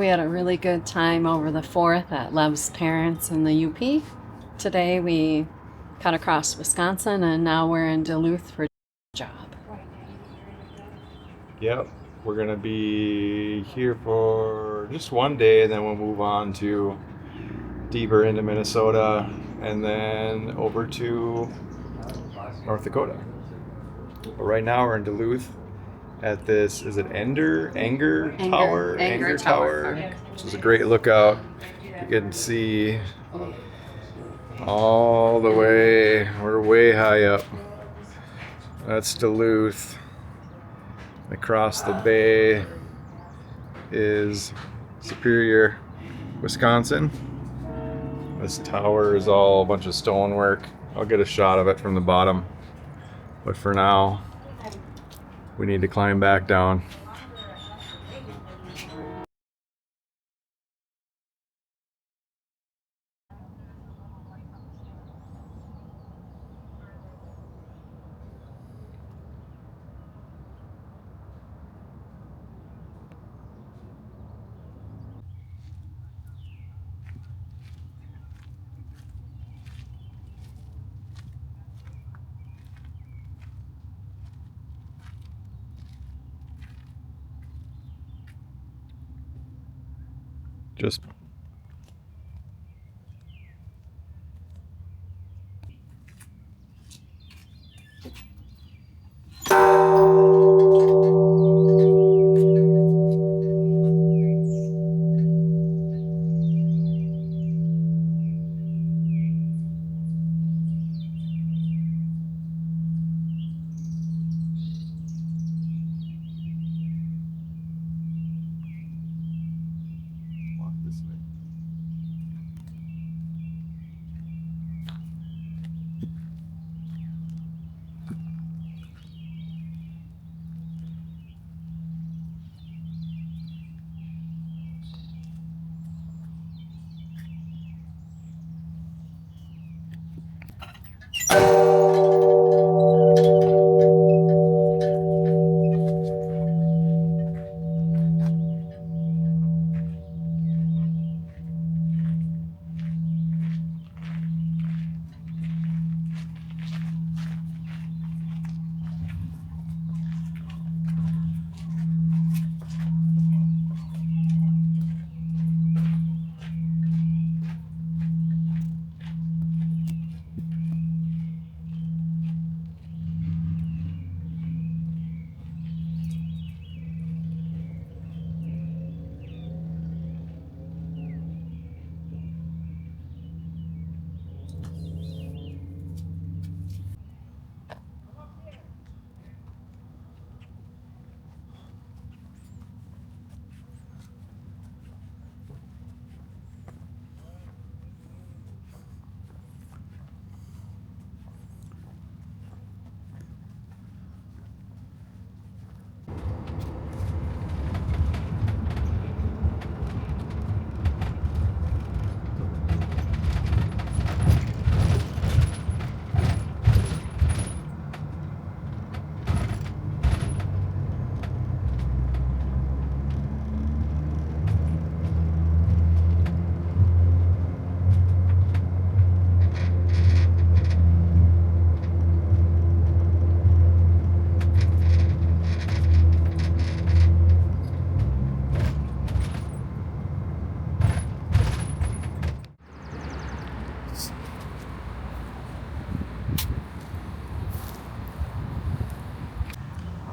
We had a really good time over the 4th at Lev's parents in the UP. Today we cut across Wisconsin and now we're in Duluth for a job. Yep, we're gonna be here for just one day, and then we'll move on to deeper into Minnesota and then over to North Dakota. But right now we're in Duluth at this, is it Anger Tower? Anger Tower, which is a great lookout. You can see all the way, we're way high up. That's Duluth. Across the bay is Superior, Wisconsin. This tower is all a bunch of stonework. I'll get a shot of it from the bottom. But for now, we need to climb back down. Just walk this way.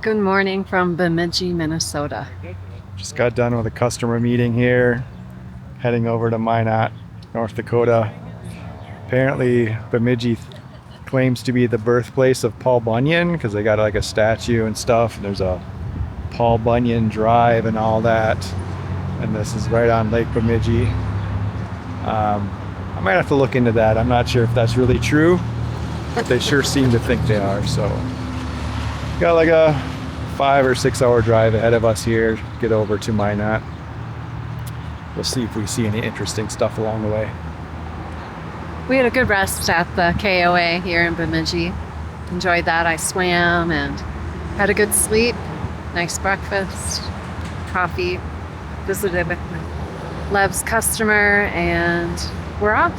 Good morning from Bemidji, Minnesota. Just got done with a customer meeting here, heading over to Minot, North Dakota. Apparently, Bemidji claims to be the birthplace of Paul Bunyan because they got like a statue and stuff. And there's a Paul Bunyan Drive and all that. And this is right on Lake Bemidji. I might have to look into that. I'm not sure if that's really true, but they sure seem to think they are. So, got like a 5 or 6 hour drive ahead of us here. Get over to Minot. We'll see if we see any interesting stuff along the way. We had a good rest at the KOA here in Bemidji. Enjoyed that. I swam and had a good sleep. Nice breakfast, coffee. Visited with Lev's customer, and we're off.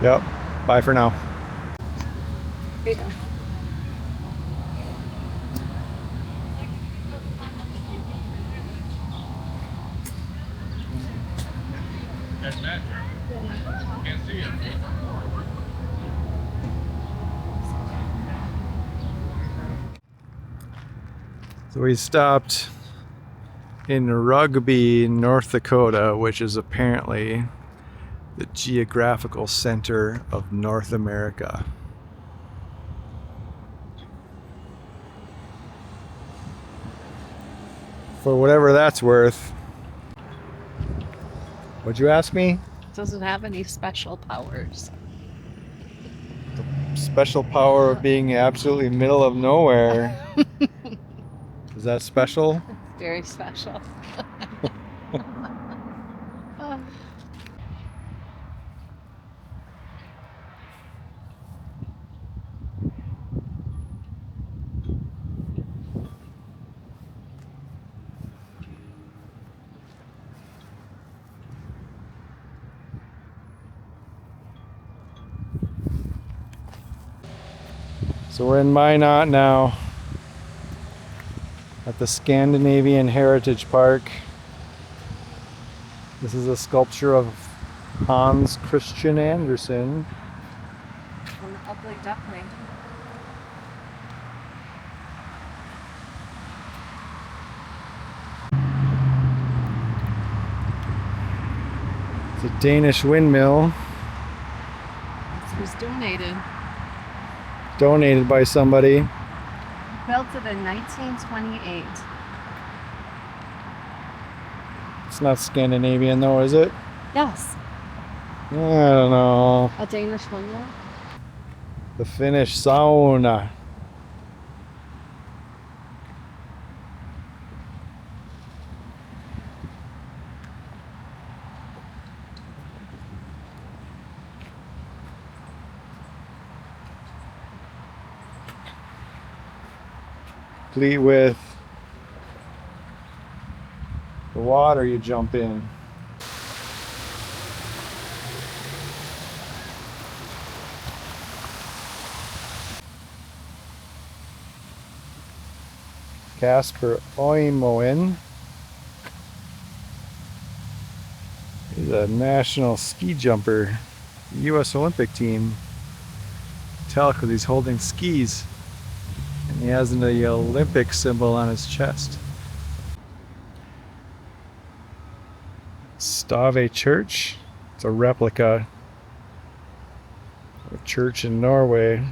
Yep. Bye for now. Here you go. Can't see it. So we stopped in Rugby, North Dakota, which is apparently the geographical center of North America. For whatever that's worth. What'd you ask me? Does it have any special powers? Special power of being absolutely middle of nowhere. Is that special? Very special. So we're in Minot now at the Scandinavian Heritage Park. This is a sculpture of Hans Christian Andersen. An ugly duckling. It's a Danish windmill This was donated. donated by somebody. Built it in 1928. It's not Scandinavian though, is it? Yes. I don't know. A Danish windmill. The Finnish sauna. Complete with the water you jump in. Casper Oimoen. He's a national ski jumper, U.S. Olympic team. Tell because he's holding skis. And he has the Olympic symbol on his chest. Stave Church. It's a replica of a church in Norway.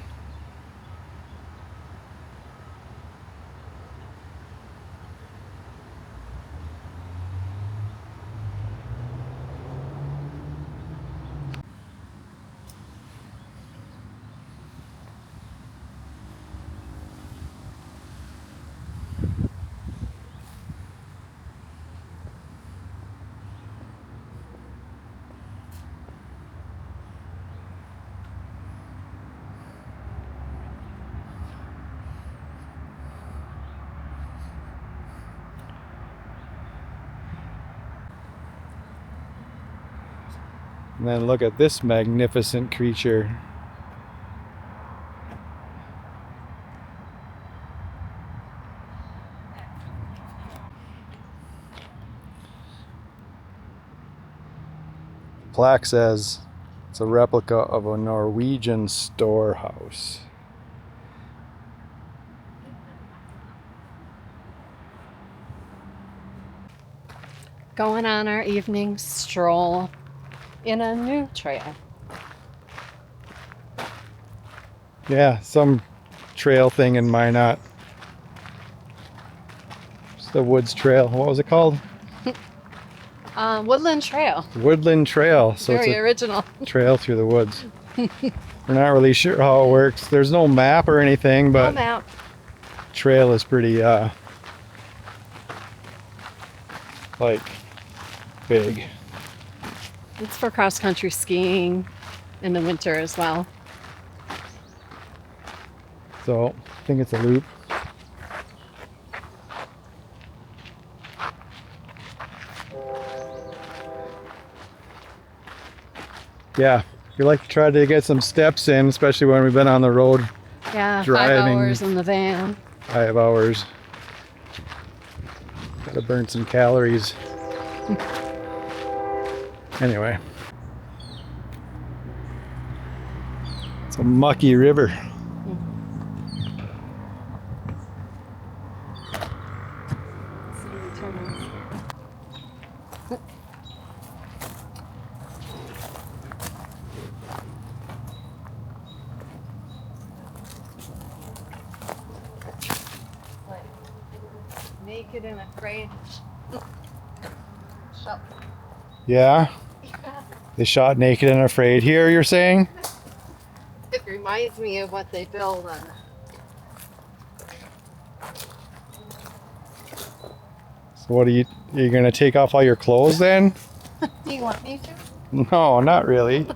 And then look at this magnificent creature. Plaque says it's a replica of a Norwegian storehouse. Going on our evening stroll in a new trail. Yeah, some trail thing in Minot. It's the Woods Trail. What was it called? Woodland Trail. Woodland Trail. So Very it's a original. trail through the woods. We're not really sure how it works. There's no map or anything, No but map. trail is pretty like big. It's for cross-country skiing in the winter as well. So I think it's a loop. Yeah, we like to try to get some steps in, especially when we've been on the road Yeah, driving. 5 hours in the van. 5 hours. Gotta burn some calories. Anyway. It's a mucky river. Naked and afraid. Shut. Yeah? They shot Naked and Afraid here, you're saying? It reminds me of what they build on. So what are you gonna take off all your clothes then? Do you want me to? No, not really.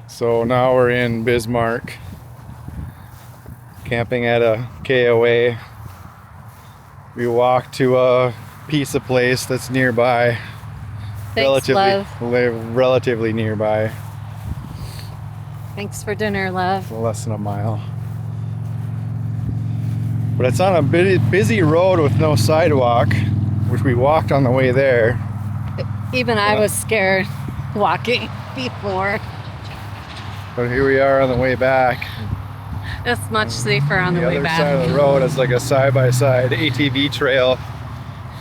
So now we're in Bismarck, camping at a KOA. We walked to a pizza place that's nearby. Thanks, love. Relatively nearby. Thanks for dinner, love. Less than a mile. But it's on a busy road with no sidewalk, which we walked on the way there. Even I was scared walking before. But here we are on the way back. It's much safer on the way other back. side of the road is like a side-by-side ATV trail.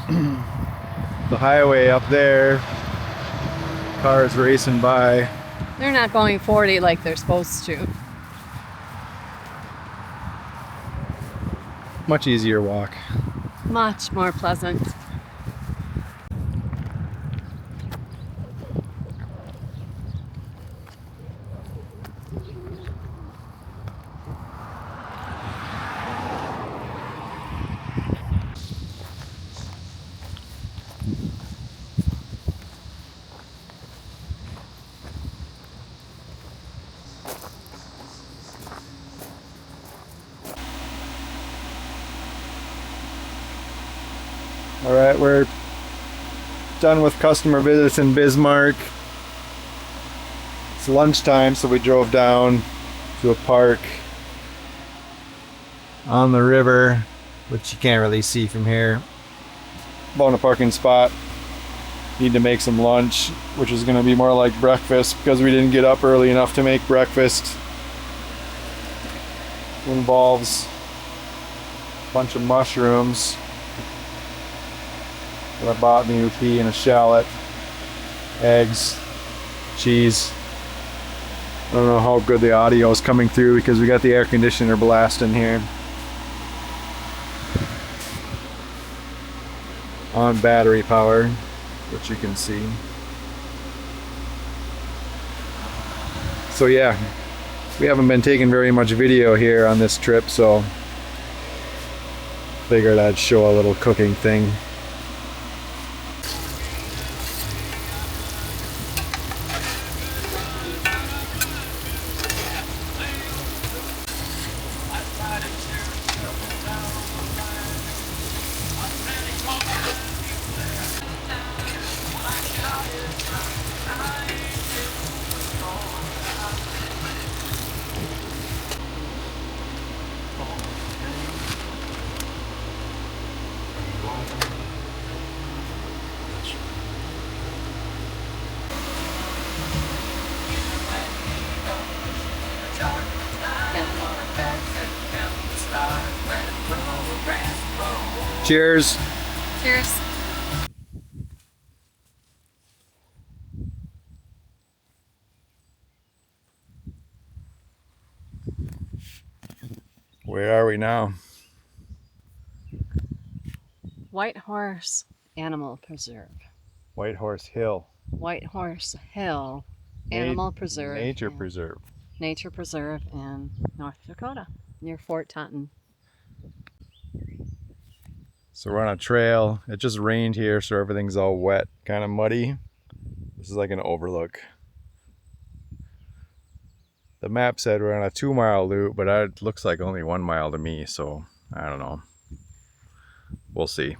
The highway up there, cars racing by. They're not going 40 like they're supposed to. Much easier walk. Much more pleasant. All right, we're done with customer visits in Bismarck. It's lunchtime, so we drove down to a park on the river, which you can't really see from here. Found a parking spot. Need to make some lunch, which is going to be more like breakfast because we didn't get up early enough to make breakfast. It involves a bunch of mushrooms that I bought in the UP and a shallot, eggs, cheese. I don't know how good the audio is coming through because we got the air conditioner blasting here. On battery power, which you can see. So yeah, we haven't been taking very much video here on this trip, so figured I'd show a little cooking thing. Cheers. Cheers. Where are we now? White Horse Animal Preserve. White Horse Hill. White Horse Hill Animal Preserve. Nature and Preserve. Nature Preserve in North Dakota, near Fort Taunton. So we're on a trail. It just rained here, so everything's all wet, kind of muddy. This is like an overlook. The map said we're on a 2-mile loop, but it looks like only 1 mile to me, so I don't know. We'll see.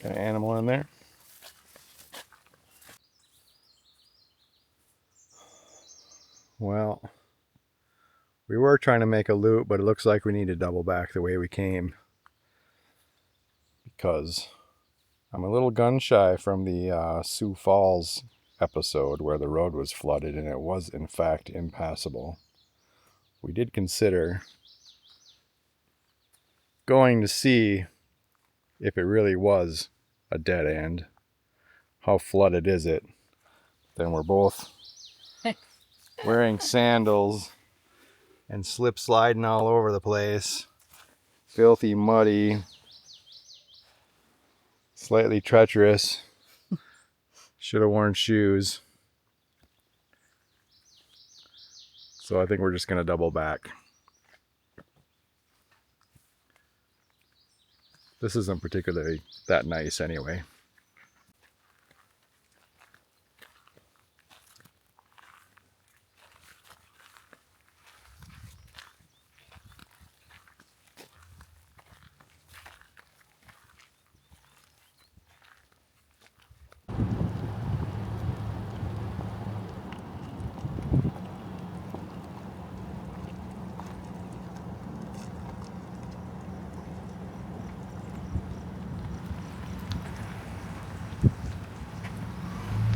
Got an animal in there. Well, we were trying to make a loop, but it looks like we need to double back the way we came, because I'm a little gun shy from the Sioux Falls episode where the road was flooded and it was in fact impassable. We did consider going to see if it really was a dead end. How flooded is it? Then we're both wearing sandals and slip sliding all over the place. Filthy, muddy, slightly treacherous. Should have worn shoes. So I think we're just gonna double back. This isn't particularly that nice anyway.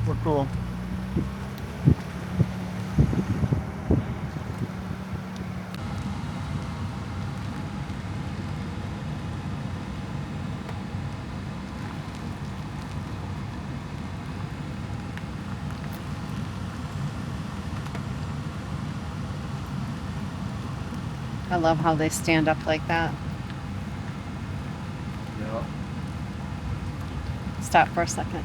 We're cool. I love how they stand up like that. Yeah. Stop for a second.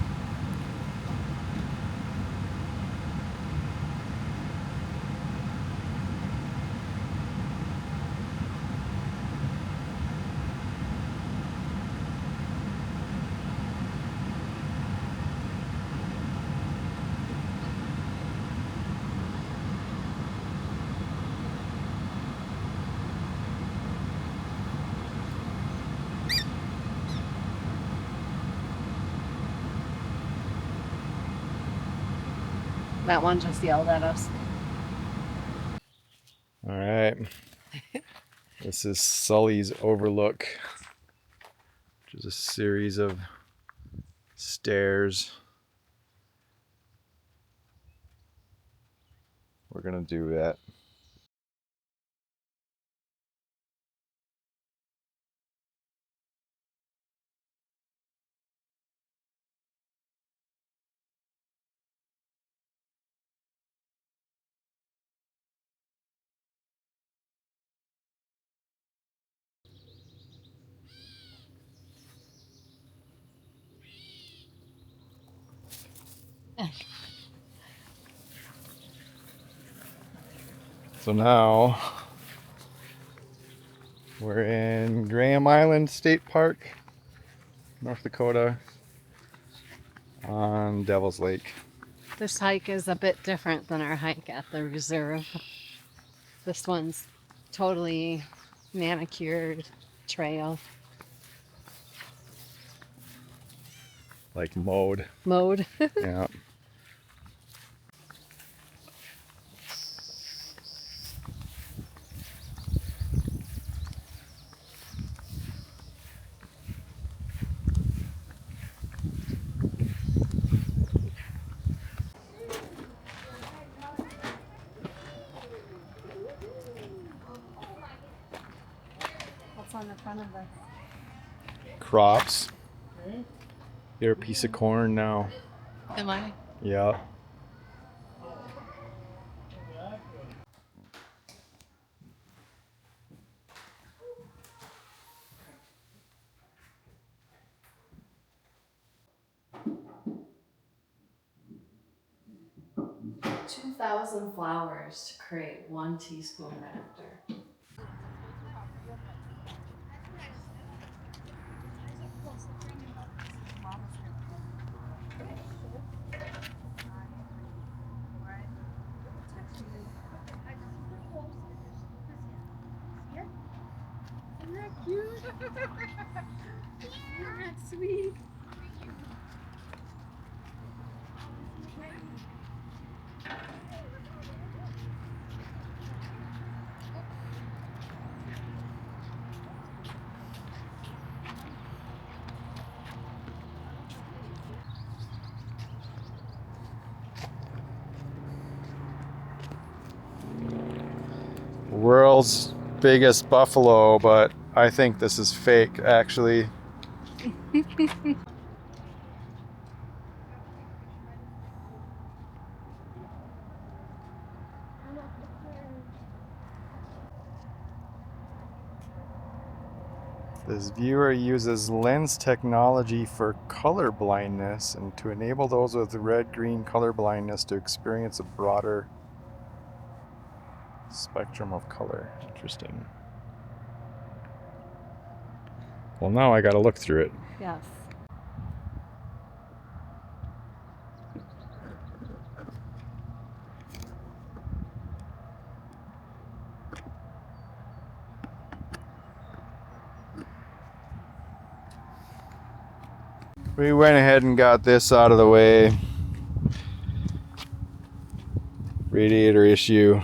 That one just yelled at us. All right. This is Sully's Overlook, which is a series of stairs. We're gonna do that. So now we're in Graham Island State Park, North Dakota, on Devil's Lake. This hike is a bit different than our hike at the reserve. This one's totally manicured trail Like mode. mode. Yeah. What's on the front of this? Crops. You're a piece of corn now. Am I? Yeah. $2,000 flowers to create 1 teaspoon nectar. Isn't that cute? Isn't that sweet? world's biggest buffalo, but I think this is fake, actually. This viewer uses lens technology for color blindness and to enable those with red-green color blindness to experience a broader spectrum of color. Interesting. Well, now I gotta look through it. Yes. We went ahead and got this out of the way. Radiator issue.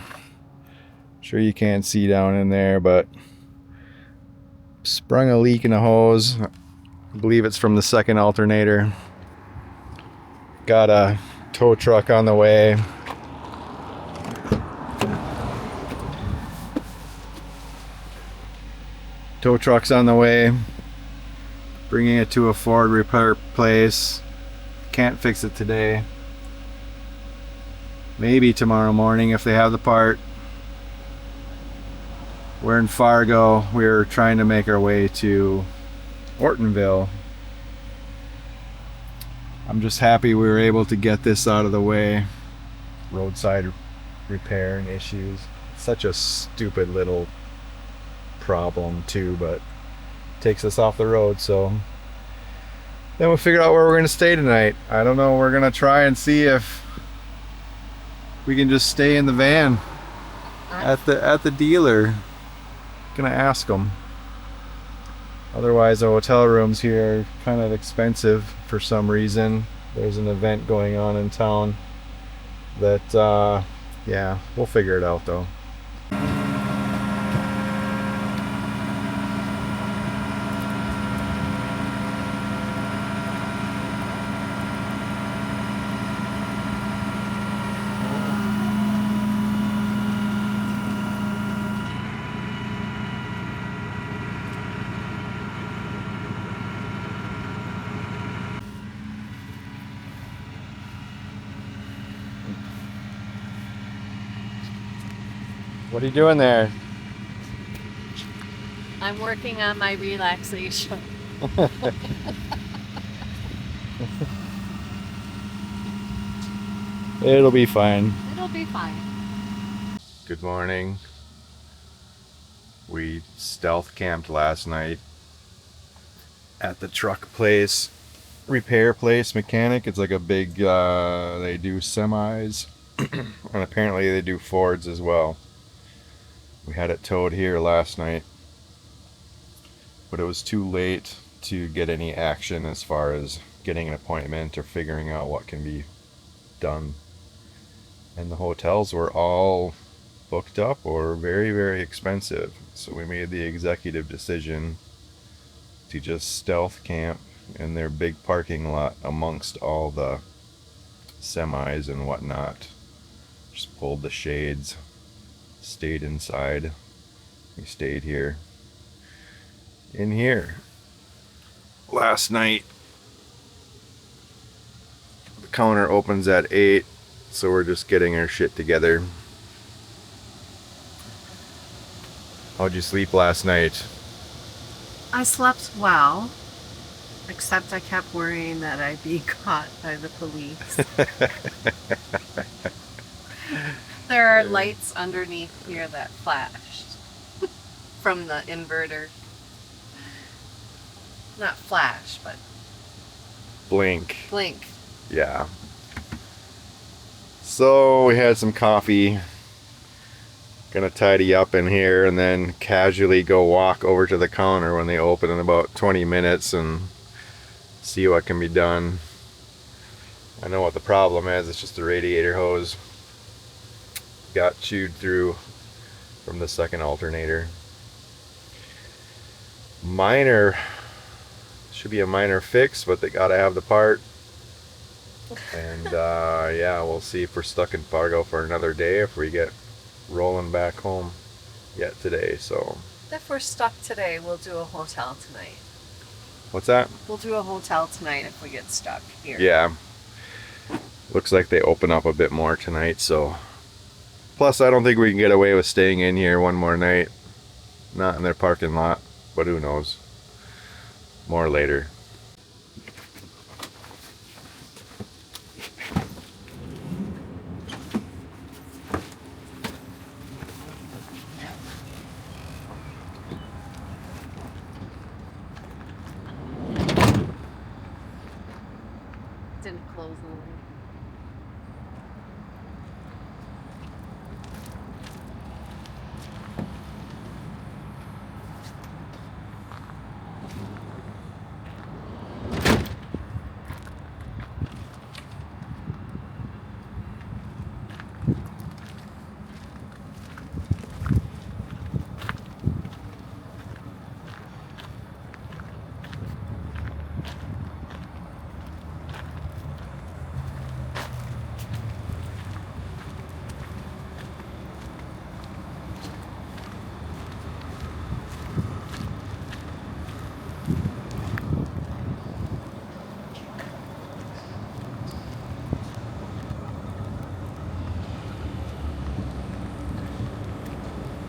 Sure you can't see down in there, but sprung a leak in the hose. I believe it's from the second alternator. Got a tow truck on the way. Tow truck's on the way. Bringing it to a Ford repair place. Can't fix it today. Maybe tomorrow morning if they have the part. We're in Fargo. We're trying to make our way to Ortonville. I'm just happy we were able to get this out of the way. Roadside repair and issues. Such a stupid little problem too, but takes us off the road. So then we'll figure out where we're going to stay tonight. I don't know. We're going to try and see if we can just stay in the van at the dealer. Gonna ask them. Otherwise, the hotel rooms here are kind of expensive for some reason. There's an event going on in town that yeah, we'll figure it out though. What are you doing there? I'm working on my relaxation. It'll be fine. It'll be fine. Good morning. We stealth camped last night at the truck place, repair place, mechanic. It's like a big, they do semis, and apparently they do Fords as well. We had it towed here last night, but it was too late to get any action as far as getting an appointment or figuring out what can be done. And the hotels were all booked up or very, very expensive. So we made the executive decision to just stealth camp in their big parking lot amongst all the semis and whatnot. Just pulled the shades, stayed inside. We stayed here. In here. Last night, the counter opens at 8, so we're just getting our shit together. How'd you sleep last night? I slept well, except I kept worrying that I'd be caught by the police. There are lights underneath here that flashed from the inverter. Not flash, but Blink. blink. Yeah. So we had some coffee. Gonna tidy up in here and then casually go walk over to the counter when they open in about 20 minutes and see what can be done. I know what the problem is. It's just the radiator hose got chewed through from the second alternator. Should be a minor fix, but they gotta have the part. And yeah, we'll see if we're stuck in Fargo for another day, if we get rolling back home. yet today. So If we're stuck today, we'll do a hotel tonight. what's that? We'll do a hotel tonight if we get stuck here. Yeah. Looks like they open up a bit more tonight, so. Plus, I don't think we can get away with staying in here one more night. Not in their parking lot, but who knows. More later. Didn't close the line.